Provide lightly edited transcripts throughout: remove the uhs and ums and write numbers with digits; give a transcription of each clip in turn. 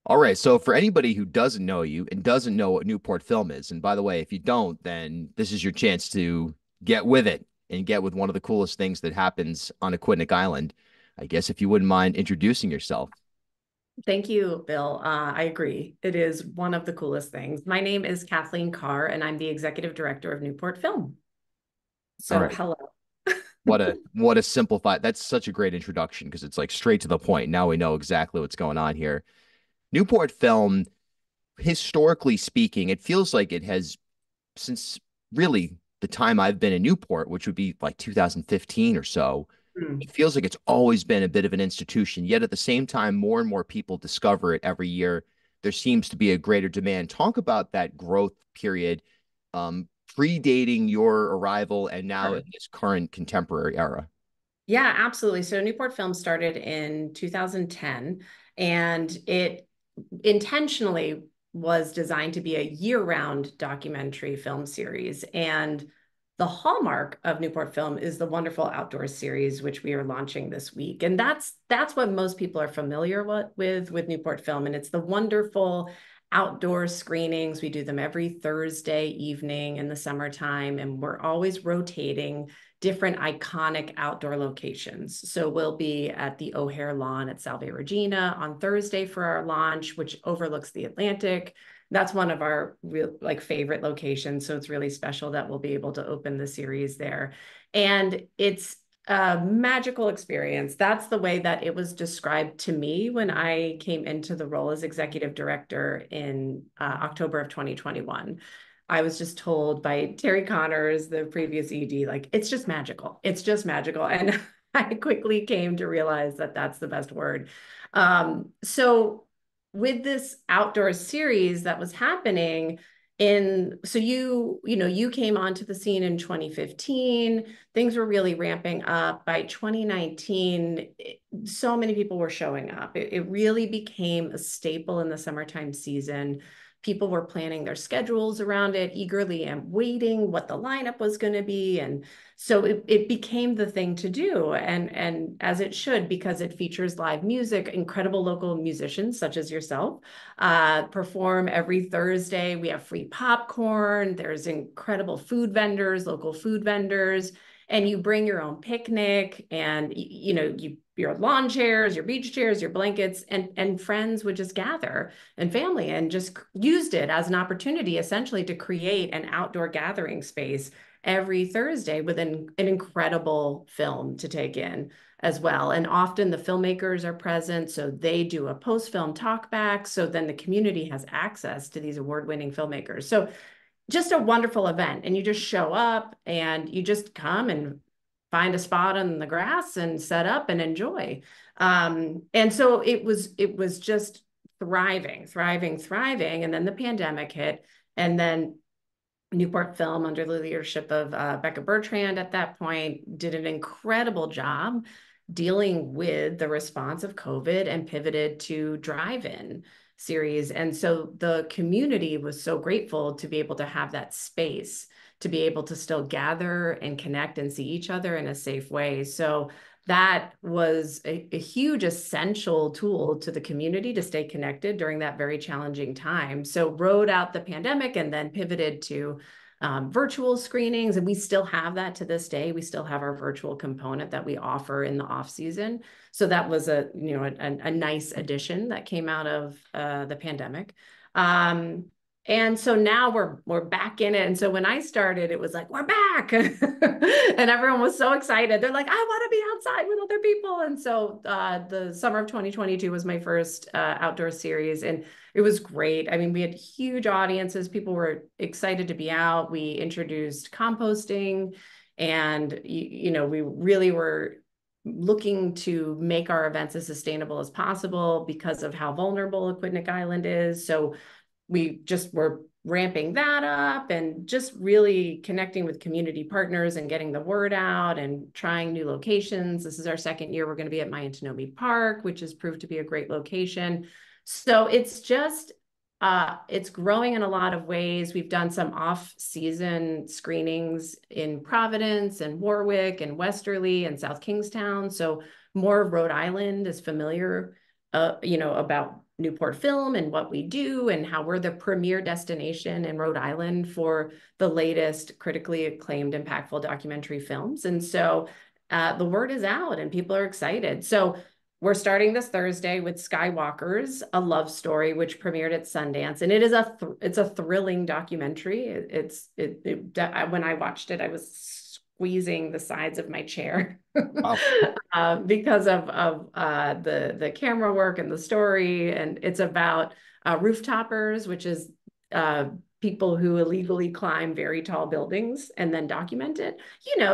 All right. So for anybody who doesn't know you and doesn't know what Newport Film is, and by the way, if you don't, then this is your chance to get with it and get with one of the coolest things that happens on Aquidneck Island. I guess if you wouldn't mind introducing yourself. Thank you, Bill. I agree. It is one of the coolest things. My name is Kathleen Carr, and I'm the Executive Director of Newport Film. All So, right. hello. What a simplified. That's such a great introduction because it's like straight to the point. Now we know exactly what's going on here. Newport Film, historically speaking, it feels like it has since really the time I've been in Newport, which would be like 2015 or so, Hmm. it feels like it's always been a bit of an institution. Yet at the same time, more and more people discover it every year. There seems to be a greater demand. Talk about that growth period, predating your arrival and now in Sure. this current contemporary era. Yeah, absolutely. So, Newport Film started in 2010, and it intentionally was designed to be a year-round documentary film series. And the hallmark of Newport Film is the wonderful outdoor series, which we are launching this week. And that's what most people are familiar with Newport Film. And it's the wonderful outdoor screenings. We do them every Thursday evening in the summertime, and we're always rotating different iconic outdoor locations. So we'll be at the O'Hare Lawn at Salve Regina on Thursday for our launch, which overlooks the Atlantic. That's one of our real like favorite locations. So it's really special that we'll be able to open the series there. And it's a magical experience. That's the way that it was described to me when I came into the role as executive director in October of 2021. I was just told by Terry Connors, the previous ED, like, it's just magical. It's just magical. And I quickly came to realize that that's the best word. So with this outdoor series that was happening so you came onto the scene in 2015. Things were really ramping up. By 2019, so many people were showing up. It really became a staple in the summertime season. People were planning their schedules around it, eagerly and waiting what the lineup was going to be. And so it became the thing to do. And as it should, because it features live music, incredible local musicians such as yourself perform every Thursday. We have free popcorn. There's incredible food vendors, local food vendors, and you bring your own picnic and your lawn chairs, your beach chairs, your blankets, and friends would just gather and family and just used it as an opportunity essentially to create an outdoor gathering space every Thursday with an incredible film to take in as well. And often the filmmakers are present, so they do a post-film talk back. So then the community has access to these award-winning filmmakers. So just a wonderful event. And you just show up and you just come and find a spot on the grass and set up and enjoy. And so it was just thriving, thriving, thriving. And then the pandemic hit. And then Newport Film, under the leadership of Becca Bertrand at that point, did an incredible job dealing with the response of COVID and pivoted to drive-in series. And so the community was so grateful to be able to have that space, to be able to still gather and connect and see each other in a safe way. So that was a huge essential tool to the community to stay connected during that very challenging time. So rode out the pandemic and then pivoted to virtual screenings, and we still have that to this day. We still have our virtual component that we offer in the off season. So that was a nice addition that came out of the pandemic. And so now we're back in it. And so when I started, it was like, we're back. And everyone was so excited. They're like, I want to be outside with other people. And so the summer of 2022 was my first outdoor series. And it was great. I mean, we had huge audiences. People were excited to be out. We introduced composting, and we really were looking to make our events as sustainable as possible because of how vulnerable Aquidneck Island is. So we just were ramping that up and just really connecting with community partners and getting the word out and trying new locations. This is our second year. We're going to be at Mayantonomi Park, which has proved to be a great location. So it's growing in a lot of ways. We've done some off-season screenings in Providence and Warwick and Westerly and South Kingstown. So more of Rhode Island is familiar about Newport Film and what we do and how we're the premier destination in Rhode Island for the latest critically acclaimed, impactful documentary films. And so the word is out and people are excited. So we're starting this Thursday with Skywalkers, a love story, which premiered at Sundance, and it's a thrilling documentary. When I watched it, I was squeezing the sides of my chair Wow. because of the camera work and the story. And it's about rooftoppers, which is people who illegally climb very tall buildings and then document it.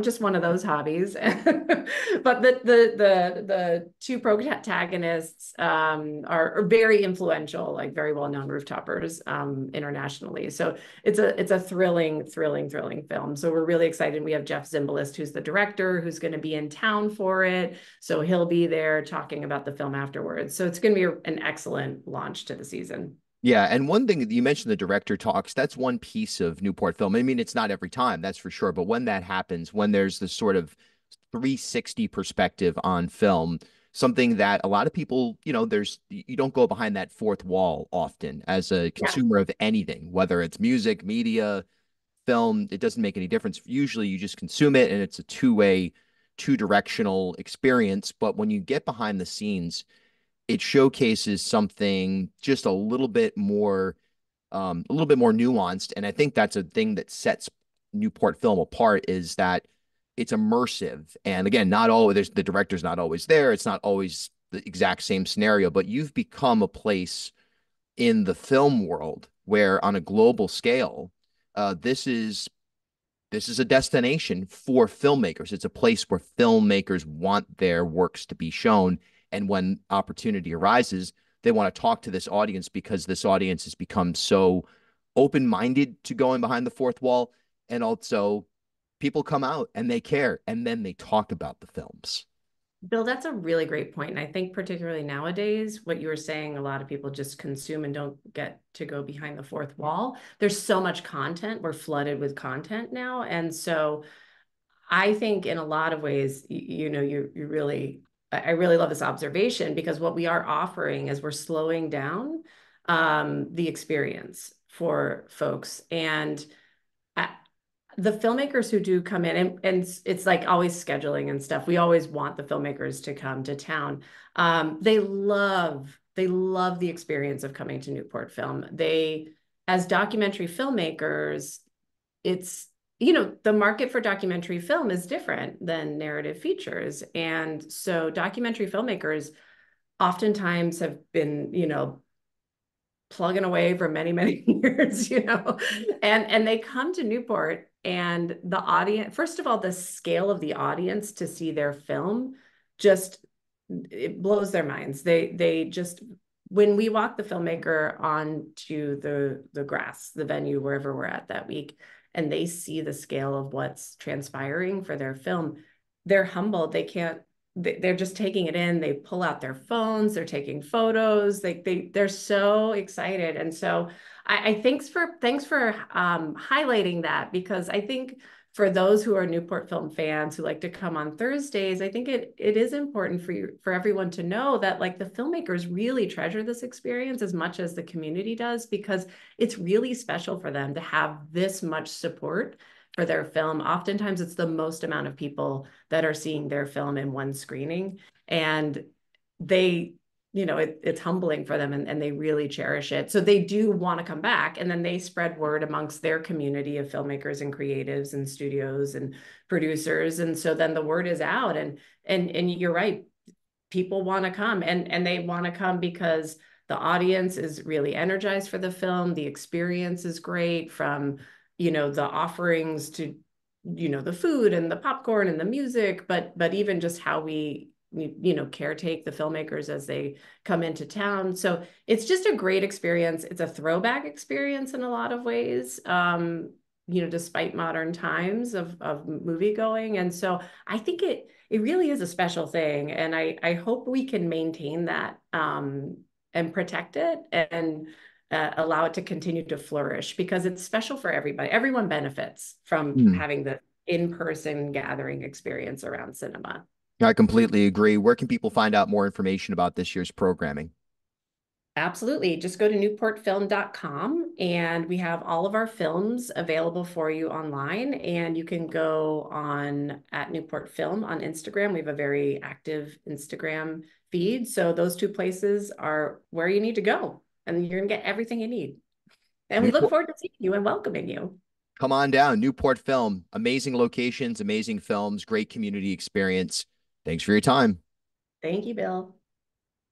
Just one of those hobbies. But the two protagonists are very influential, like very well known rooftoppers internationally. So it's a thrilling film. So we're really excited. We have Jeff Zimbalist, who's the director, who's going to be in town for it. So he'll be there talking about the film afterwards. So it's going to be an excellent launch to the season. Yeah, and one thing that you mentioned, the director talks, that's one piece of Newport Film. I mean, it's not every time, that's for sure, but when that happens, when there's this sort of 360 perspective on film, something that a lot of people, you don't go behind that fourth wall often as a Yeah. consumer of anything, whether it's music, media, film, it doesn't make any difference. Usually you just consume it and it's a two-way, two-directional experience. But when you get behind the scenes, it showcases something just a little bit more nuanced. And I think that's a thing that sets Newport Film apart is that it's immersive. And again, not always the director's not always there. It's not always the exact same scenario, but you've become a place in the film world where on a global scale, this is a destination for filmmakers. It's a place where filmmakers want their works to be shown. And when opportunity arises, they want to talk to this audience because this audience has become so open-minded to going behind the fourth wall. And also, people come out and they care and then they talk about the films. Bill, that's a really great point. And I think particularly nowadays, what you were saying, a lot of people just consume and don't get to go behind the fourth wall. There's so much content. We're flooded with content now. And so I think in a lot of ways, you really, I really love this observation because what we are offering is we're slowing down the experience for folks. And I, the filmmakers who do come in, and it's like always scheduling and stuff. We always want the filmmakers to come to town. They love the experience of coming to Newport Film. As documentary filmmakers, it's the market for documentary film is different than narrative features. And so documentary filmmakers oftentimes have been, plugging away for many, many years, and they come to Newport and the audience, first of all, the scale of the audience to see their film just it blows their minds. They just when we walk the filmmaker onto the grass, the venue, wherever we're at that week, and they see the scale of what's transpiring for their film, they're humbled. They're just taking it in. They pull out their phones, they're taking photos, they're so excited. And so I thanks for highlighting that, because I think for those who are Newport Film fans who like to come on Thursdays, I think it is important for everyone to know that like the filmmakers really treasure this experience as much as the community does, because it's really special for them to have this much support for their film. Oftentimes it's the most amount of people that are seeing their film in one screening, and it's humbling for them, and they really cherish it. So they do want to come back, and then they spread word amongst their community of filmmakers and creatives and studios and producers. And so then the word is out, and you're right, people want to come, and they want to come because the audience is really energized for the film. The experience is great, from the offerings to the food and the popcorn and the music, but even just how we caretake the filmmakers as they come into town. So it's just a great experience. It's a throwback experience in a lot of ways, despite modern times of movie going. And so I think it really is a special thing, and I hope we can maintain that and protect it, and allow it to continue to flourish, because it's special for everybody. Everyone benefits from Hmm. having the in-person gathering experience around cinema. I completely agree. Where can people find out more information about this year's programming? Absolutely. Just go to newportfilm.com and we have all of our films available for you online. And you can go on at Newport Film on Instagram. We have a very active Instagram feed. So those two places are where you need to go, and you're going to get everything you need. And we look Newport, forward to seeing you and welcoming you. come on down. Newport Film, amazing locations, amazing films, great community experience. Thanks for your time. Thank you, Bill.